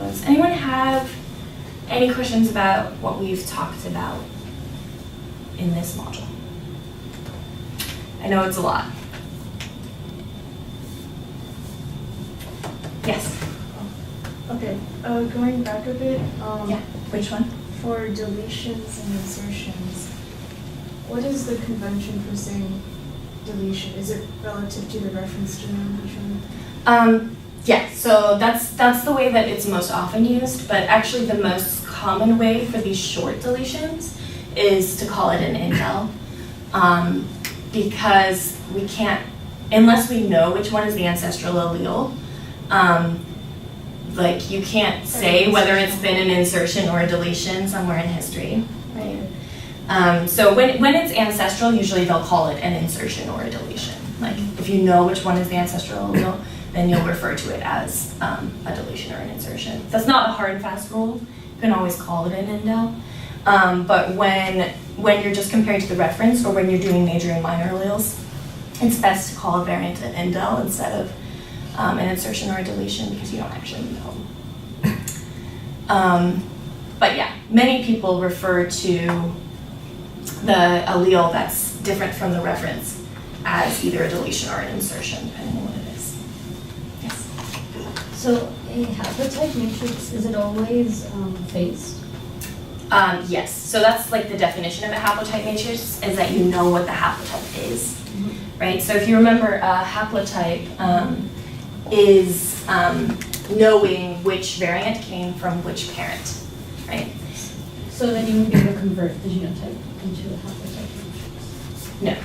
those. Anyone have any questions about what we've talked about in this module? I know it's a lot. Yes? Okay, going back a bit. Yeah, which one? For deletions and insertions, what is the convention for saying deletion? Is it relative to the reference denomination? Yeah, so that's the way that it's most often used, but actually the most common way for these short deletions is to call it an indel, because we can't, unless we know which one is the ancestral allele, like you can't say whether it's been an insertion or a deletion somewhere in history, right? So when it's ancestral, usually they'll call it an insertion or a deletion. Like if you know which one is the ancestral allele, then you'll refer to it as a deletion or an insertion. That's not a hard and fast rule. You can always call it an indel. But when you're just comparing to the reference or when you're doing major and minor alleles, it's best to call a variant an indel instead of an insertion or a deletion because you don't actually know. But yeah, many people refer to the allele that's different from the reference as either a deletion or an insertion, depending on what it is. Yes? So a haplotype matrix, is it always phased? Yes, so that's like the definition of a haplotype matrix, is that you know what the haplotype is, right? So if you remember, a haplotype is knowing which variant came from which parent, right? So then you would be able to convert the genotype into a haplotype matrix? No,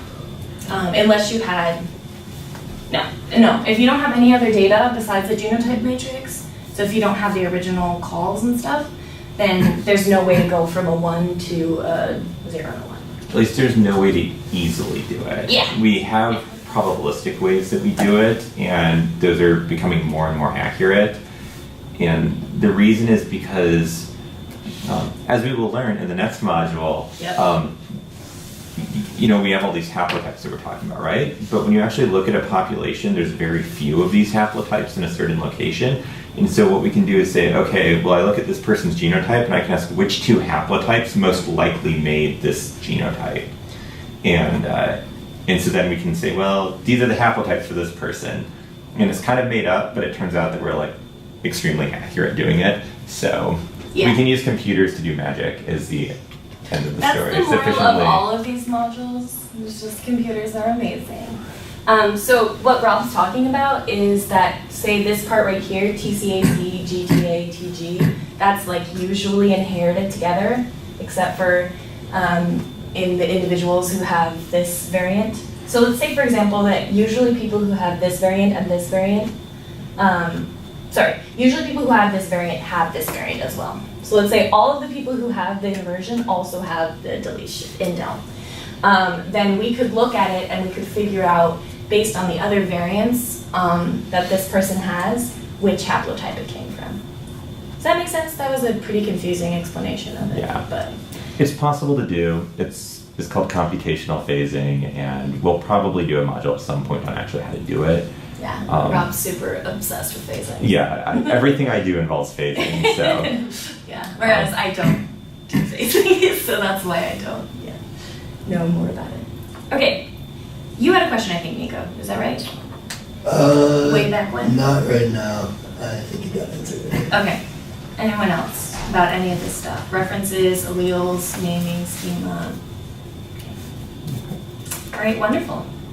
unless you had, no. If you don't have any other data besides the genotype matrix, so if you don't have the original calls and stuff, then there's no way to go from a 1 to a 0 and a 1. At least there's no way to easily do it. Yeah. We have probabilistic ways that we do it, and those are becoming more and more accurate. And the reason is because, as we will learn in the next module, Yep. you know, we have all these haplotypes that we're talking about, right? But when you actually look at a population, there's very few of these haplotypes in a certain location. And so what we can do is say, okay, well, I look at this person's genotype and I can ask which two haplotypes most likely made this genotype. And so then we can say, well, these are the haplotypes for this person. And it's kind of made up, but it turns out that we're like extremely accurate doing it. So we can use computers to do magic is the end of the story. That's the moral of all of these modules. It's just computers are amazing. So what Rob's talking about is that, say this part right here, TCAC, GTA, TG, that's like usually inherited together, except for in the individuals who have this variant. So let's say, for example, that usually people who have this variant and this variant, usually people who have this variant as well. So let's say all of the people who have the inversion also have the deletion indel. Then we could look at it and we could figure out, based on the other variants that this person has, which haplotype it came from. Does that make sense? That was a pretty confusing explanation of it. Yeah. But it's possible to do. It's called computational phasing, and we'll probably do a module at some point on actually how to do it. yeah, Rob's super obsessed with phasing. Yeah, everything I do involves phasing, so. Yeah, whereas I don't do phasing, so that's why I don't know more about it. Okay, you had a question, I think, Nico. Is that right? Way back when? Not right now. I think you got answered it. Okay. Anyone else about any of this stuff? References, alleles, naming, schema. Okay. All right, wonderful.